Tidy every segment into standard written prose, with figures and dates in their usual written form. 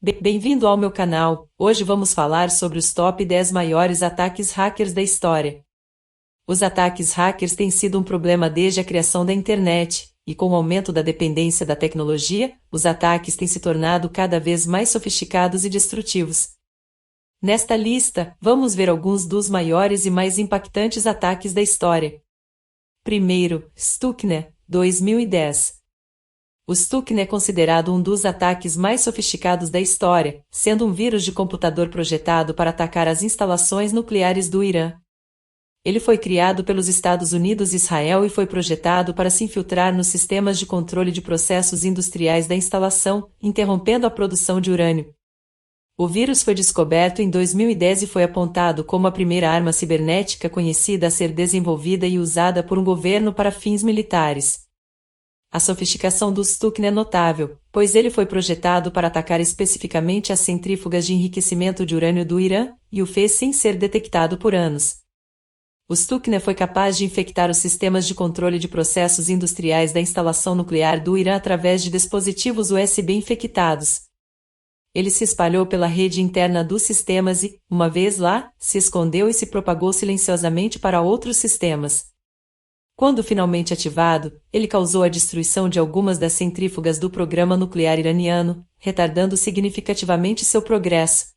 Bem-vindo ao meu canal. Hoje vamos falar sobre os top 10 maiores ataques hackers da história. Os ataques hackers têm sido um problema desde a criação da internet, e com o aumento da dependência da tecnologia, os ataques têm se tornado cada vez mais sofisticados e destrutivos. Nesta lista, vamos ver alguns dos maiores e mais impactantes ataques da história. Primeiro, Stuxnet, 2010. O Stuxnet é considerado um dos ataques mais sofisticados da história, sendo um vírus de computador projetado para atacar as instalações nucleares do Irã. Ele foi criado pelos Estados Unidos e Israel e foi projetado para se infiltrar nos sistemas de controle de processos industriais da instalação, interrompendo a produção de urânio. O vírus foi descoberto em 2010 e foi apontado como a primeira arma cibernética conhecida a ser desenvolvida e usada por um governo para fins militares. A sofisticação do Stuxnet é notável, pois ele foi projetado para atacar especificamente as centrífugas de enriquecimento de urânio do Irã, e o fez sem ser detectado por anos. O Stuxnet foi capaz de infectar os sistemas de controle de processos industriais da instalação nuclear do Irã através de dispositivos USB infectados. Ele se espalhou pela rede interna dos sistemas e, uma vez lá, se escondeu e se propagou silenciosamente para outros sistemas. Quando finalmente ativado, ele causou a destruição de algumas das centrífugas do programa nuclear iraniano, retardando significativamente seu progresso.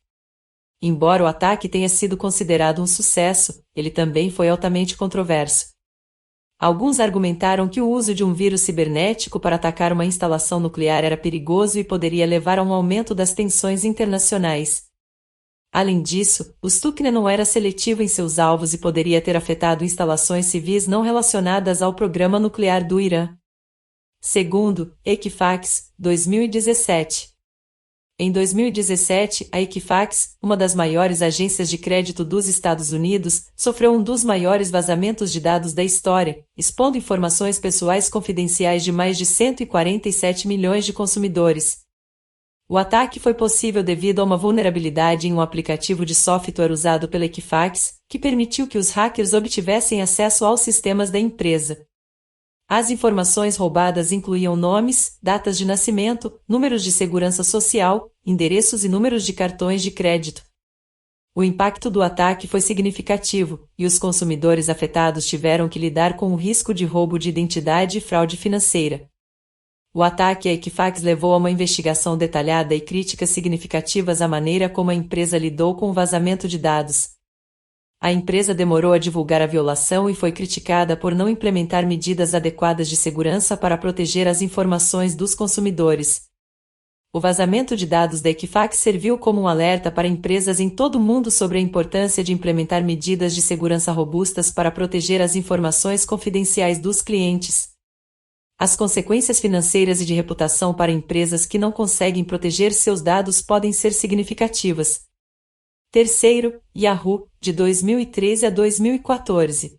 Embora o ataque tenha sido considerado um sucesso, ele também foi altamente controverso. Alguns argumentaram que o uso de um vírus cibernético para atacar uma instalação nuclear era perigoso e poderia levar a um aumento das tensões internacionais. Além disso, o Stuxnet não era seletivo em seus alvos e poderia ter afetado instalações civis não relacionadas ao programa nuclear do Irã. Segundo, Equifax, 2017. Em 2017, a Equifax, uma das maiores agências de crédito dos Estados Unidos, sofreu um dos maiores vazamentos de dados da história, expondo informações pessoais confidenciais de mais de 147 milhões de consumidores. O ataque foi possível devido a uma vulnerabilidade em um aplicativo de software usado pela Equifax, que permitiu que os hackers obtivessem acesso aos sistemas da empresa. As informações roubadas incluíam nomes, datas de nascimento, números de segurança social, endereços e números de cartões de crédito. O impacto do ataque foi significativo, e os consumidores afetados tiveram que lidar com o risco de roubo de identidade e fraude financeira. O ataque à Equifax levou a uma investigação detalhada e críticas significativas à maneira como a empresa lidou com o vazamento de dados. A empresa demorou a divulgar a violação e foi criticada por não implementar medidas adequadas de segurança para proteger as informações dos consumidores. O vazamento de dados da Equifax serviu como um alerta para empresas em todo o mundo sobre a importância de implementar medidas de segurança robustas para proteger as informações confidenciais dos clientes. As consequências financeiras e de reputação para empresas que não conseguem proteger seus dados podem ser significativas. Terceiro, Yahoo, de 2013 a 2014.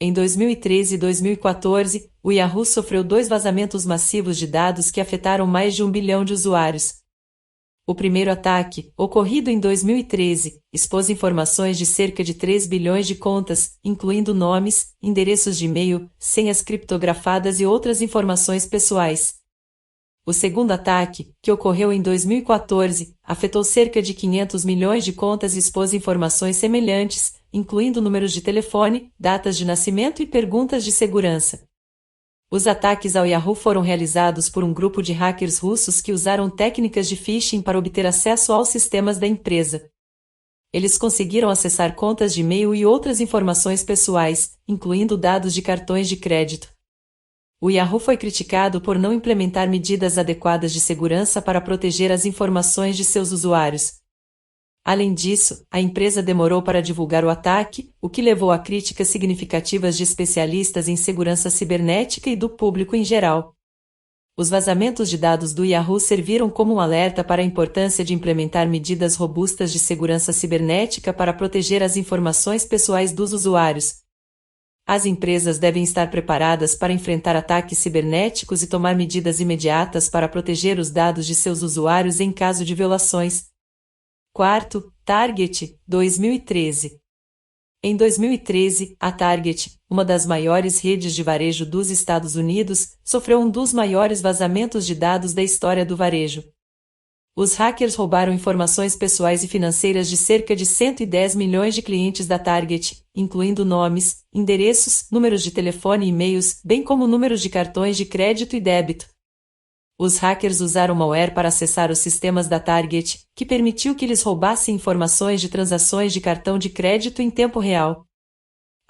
Em 2013 e 2014, o Yahoo sofreu 2 vazamentos massivos de dados que afetaram mais de 1 bilhão de usuários. O primeiro ataque, ocorrido em 2013, expôs informações de cerca de 3 bilhões de contas, incluindo nomes, endereços de e-mail, senhas criptografadas e outras informações pessoais. O segundo ataque, que ocorreu em 2014, afetou cerca de 500 milhões de contas e expôs informações semelhantes, incluindo números de telefone, datas de nascimento e perguntas de segurança. Os ataques ao Yahoo foram realizados por um grupo de hackers russos que usaram técnicas de phishing para obter acesso aos sistemas da empresa. Eles conseguiram acessar contas de e-mail e outras informações pessoais, incluindo dados de cartões de crédito. O Yahoo foi criticado por não implementar medidas adequadas de segurança para proteger as informações de seus usuários. Além disso, a empresa demorou para divulgar o ataque, o que levou a críticas significativas de especialistas em segurança cibernética e do público em geral. Os vazamentos de dados do Yahoo serviram como um alerta para a importância de implementar medidas robustas de segurança cibernética para proteger as informações pessoais dos usuários. As empresas devem estar preparadas para enfrentar ataques cibernéticos e tomar medidas imediatas para proteger os dados de seus usuários em caso de violações. Quarto, Target, 2013. Em 2013, a Target, uma das maiores redes de varejo dos Estados Unidos, sofreu um dos maiores vazamentos de dados da história do varejo. Os hackers roubaram informações pessoais e financeiras de cerca de 110 milhões de clientes da Target, incluindo nomes, endereços, números de telefone e e-mails, bem como números de cartões de crédito e débito. Os hackers usaram malware para acessar os sistemas da Target, que permitiu que eles roubassem informações de transações de cartão de crédito em tempo real.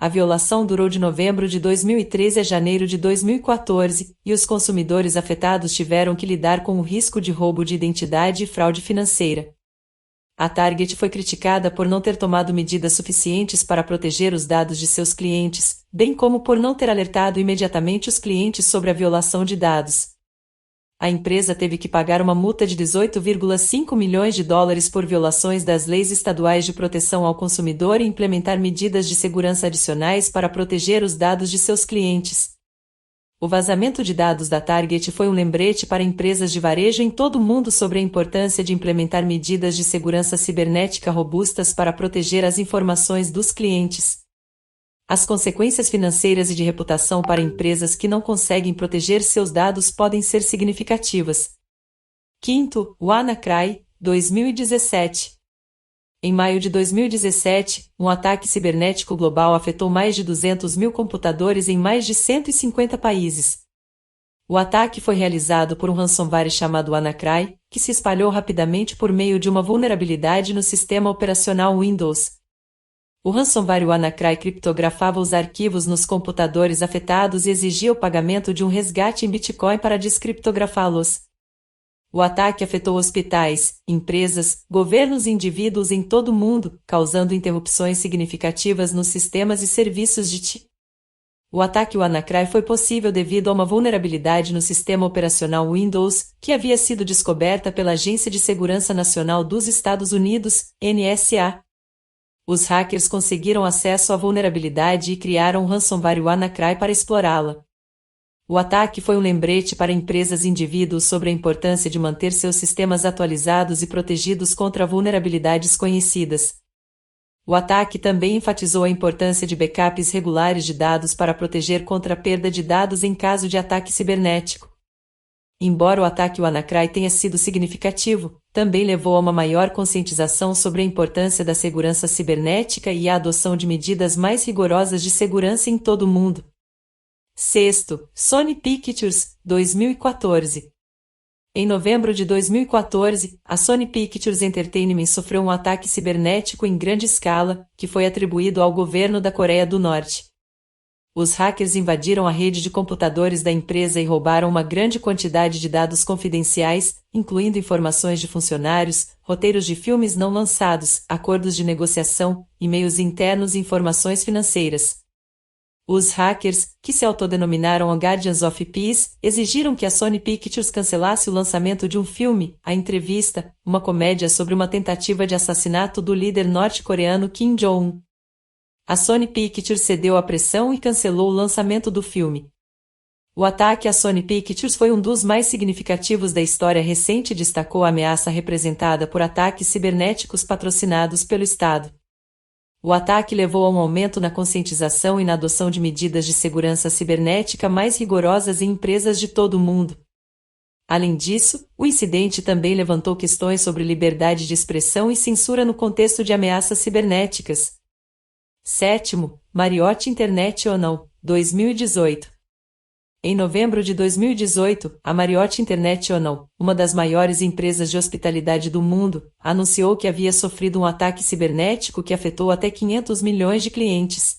A violação durou de novembro de 2013 a janeiro de 2014, e os consumidores afetados tiveram que lidar com o risco de roubo de identidade e fraude financeira. A Target foi criticada por não ter tomado medidas suficientes para proteger os dados de seus clientes, bem como por não ter alertado imediatamente os clientes sobre a violação de dados. A empresa teve que pagar uma multa de 18,5 milhões de dólares por violações das leis estaduais de proteção ao consumidor e implementar medidas de segurança adicionais para proteger os dados de seus clientes. O vazamento de dados da Target foi um lembrete para empresas de varejo em todo o mundo sobre a importância de implementar medidas de segurança cibernética robustas para proteger as informações dos clientes. As consequências financeiras e de reputação para empresas que não conseguem proteger seus dados podem ser significativas. Quinto, WannaCry, 2017. Em maio de 2017, um ataque cibernético global afetou mais de 200 mil computadores em mais de 150 países. O ataque foi realizado por um ransomware chamado WannaCry, que se espalhou rapidamente por meio de uma vulnerabilidade no sistema operacional Windows. O ransomware WannaCry criptografava os arquivos nos computadores afetados e exigia o pagamento de um resgate em Bitcoin para descriptografá-los. O ataque afetou hospitais, empresas, governos e indivíduos em todo o mundo, causando interrupções significativas nos sistemas e serviços de TI. O ataque WannaCry foi possível devido a uma vulnerabilidade no sistema operacional Windows, que havia sido descoberta pela Agência de Segurança Nacional dos Estados Unidos, NSA. Os hackers conseguiram acesso à vulnerabilidade e criaram um ransomware WannaCry para explorá-la. O ataque foi um lembrete para empresas e indivíduos sobre a importância de manter seus sistemas atualizados e protegidos contra vulnerabilidades conhecidas. O ataque também enfatizou a importância de backups regulares de dados para proteger contra a perda de dados em caso de ataque cibernético. Embora o ataque WannaCry tenha sido significativo, também levou a uma maior conscientização sobre a importância da segurança cibernética e a adoção de medidas mais rigorosas de segurança em todo o mundo. Sexto, Sony Pictures, 2014. Em novembro de 2014, a Sony Pictures Entertainment sofreu um ataque cibernético em grande escala, que foi atribuído ao governo da Coreia do Norte. Os hackers invadiram a rede de computadores da empresa e roubaram uma grande quantidade de dados confidenciais, incluindo informações de funcionários, roteiros de filmes não lançados, acordos de negociação, e-mails internos e informações financeiras. Os hackers, que se autodenominaram Guardians of Peace, exigiram que a Sony Pictures cancelasse o lançamento de um filme, A Entrevista, uma comédia sobre uma tentativa de assassinato do líder norte-coreano Kim Jong-un. A Sony Pictures cedeu à pressão e cancelou o lançamento do filme. O ataque à Sony Pictures foi um dos mais significativos da história recente e destacou a ameaça representada por ataques cibernéticos patrocinados pelo Estado. O ataque levou a um aumento na conscientização e na adoção de medidas de segurança cibernética mais rigorosas em empresas de todo o mundo. Além disso, o incidente também levantou questões sobre liberdade de expressão e censura no contexto de ameaças cibernéticas. Sétimo, Marriott International, 2018. Em novembro de 2018, a Marriott International, uma das maiores empresas de hospitalidade do mundo, anunciou que havia sofrido um ataque cibernético que afetou até 500 milhões de clientes.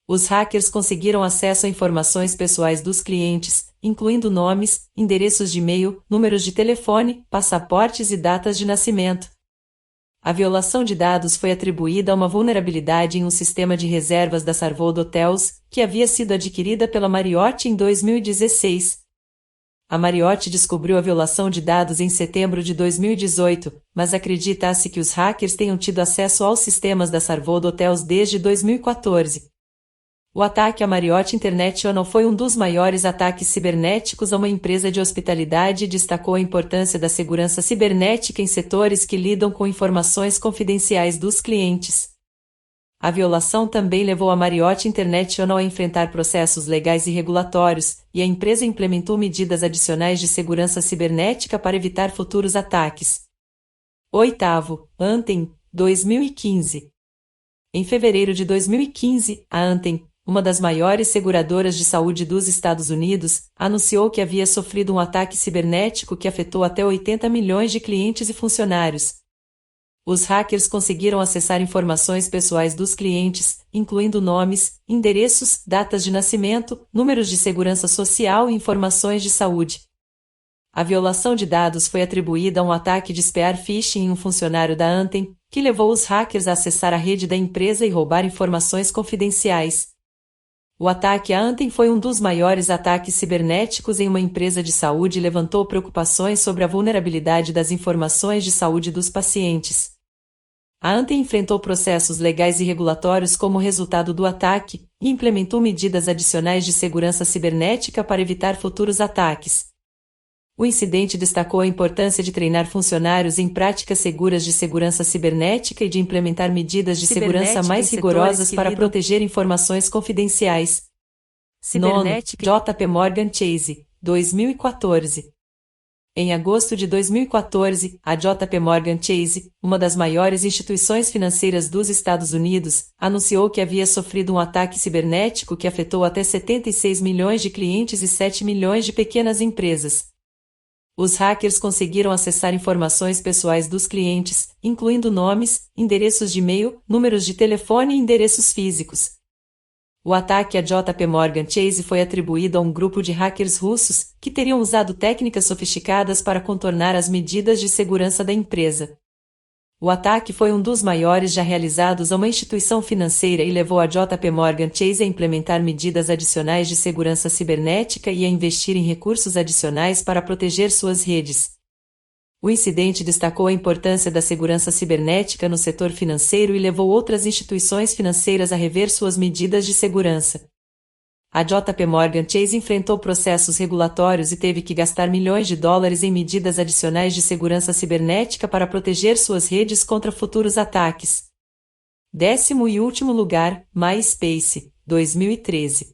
Os hackers conseguiram acesso a informações pessoais dos clientes, incluindo nomes, endereços de e-mail, números de telefone, passaportes e datas de nascimento. A violação de dados foi atribuída a uma vulnerabilidade em um sistema de reservas da Sarvold Hotels, que havia sido adquirida pela Marriott em 2016. A Marriott descobriu a violação de dados em setembro de 2018, mas acredita-se que os hackers tenham tido acesso aos sistemas da Sarvold Hotels desde 2014. O ataque à Marriott International foi um dos maiores ataques cibernéticos a uma empresa de hospitalidade e destacou a importância da segurança cibernética em setores que lidam com informações confidenciais dos clientes. A violação também levou a Marriott International a enfrentar processos legais e regulatórios, e a empresa implementou medidas adicionais de segurança cibernética para evitar futuros ataques. Oitavo, Anthem, 2015. Em fevereiro de 2015, a Anthem, uma das maiores seguradoras de saúde dos Estados Unidos, anunciou que havia sofrido um ataque cibernético que afetou até 80 milhões de clientes e funcionários. Os hackers conseguiram acessar informações pessoais dos clientes, incluindo nomes, endereços, datas de nascimento, números de segurança social e informações de saúde. A violação de dados foi atribuída a um ataque de spear phishing em um funcionário da Anthem, que levou os hackers a acessar a rede da empresa e roubar informações confidenciais. O ataque à Anthem foi um dos maiores ataques cibernéticos em uma empresa de saúde e levantou preocupações sobre a vulnerabilidade das informações de saúde dos pacientes. A Anthem enfrentou processos legais e regulatórios como resultado do ataque e implementou medidas adicionais de segurança cibernética para evitar futuros ataques. O incidente destacou a importância de treinar funcionários em práticas seguras de segurança cibernética e de implementar medidas de segurança mais rigorosas para proteger informações confidenciais. Nono, JP Morgan Chase, 2014. Em agosto de 2014, a JP Morgan Chase, uma das maiores instituições financeiras dos Estados Unidos, anunciou que havia sofrido um ataque cibernético que afetou até 76 milhões de clientes e 7 milhões de pequenas empresas. Os hackers conseguiram acessar informações pessoais dos clientes, incluindo nomes, endereços de e-mail, números de telefone e endereços físicos. O ataque à JP Morgan Chase foi atribuído a um grupo de hackers russos que teriam usado técnicas sofisticadas para contornar as medidas de segurança da empresa. O ataque foi um dos maiores já realizados a uma instituição financeira e levou a JP Morgan Chase a implementar medidas adicionais de segurança cibernética e a investir em recursos adicionais para proteger suas redes. O incidente destacou a importância da segurança cibernética no setor financeiro e levou outras instituições financeiras a rever suas medidas de segurança. A JP Morgan Chase enfrentou processos regulatórios e teve que gastar milhões de dólares em medidas adicionais de segurança cibernética para proteger suas redes contra futuros ataques. 10º e último lugar, MySpace, 2013.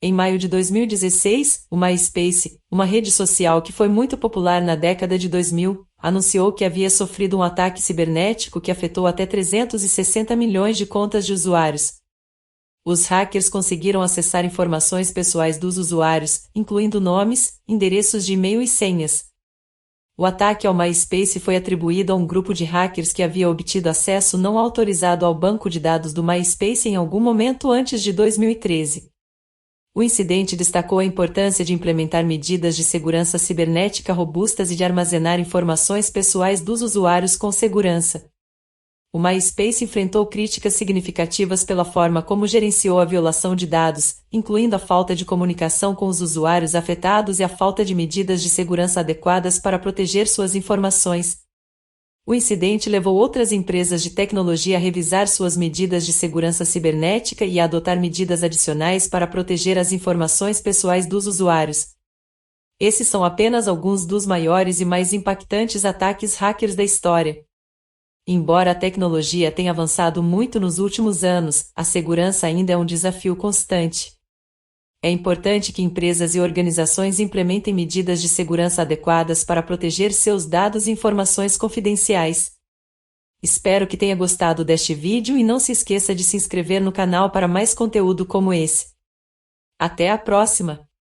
Em maio de 2016, o MySpace, uma rede social que foi muito popular na década de 2000, anunciou que havia sofrido um ataque cibernético que afetou até 360 milhões de contas de usuários. Os hackers conseguiram acessar informações pessoais dos usuários, incluindo nomes, endereços de e-mail e senhas. O ataque ao MySpace foi atribuído a um grupo de hackers que havia obtido acesso não autorizado ao banco de dados do MySpace em algum momento antes de 2013. O incidente destacou a importância de implementar medidas de segurança cibernética robustas e de armazenar informações pessoais dos usuários com segurança. O MySpace enfrentou críticas significativas pela forma como gerenciou a violação de dados, incluindo a falta de comunicação com os usuários afetados e a falta de medidas de segurança adequadas para proteger suas informações. O incidente levou outras empresas de tecnologia a revisar suas medidas de segurança cibernética e a adotar medidas adicionais para proteger as informações pessoais dos usuários. Esses são apenas alguns dos maiores e mais impactantes ataques hackers da história. Embora a tecnologia tenha avançado muito nos últimos anos, a segurança ainda é um desafio constante. É importante que empresas e organizações implementem medidas de segurança adequadas para proteger seus dados e informações confidenciais. Espero que tenha gostado deste vídeo e não se esqueça de se inscrever no canal para mais conteúdo como esse. Até a próxima!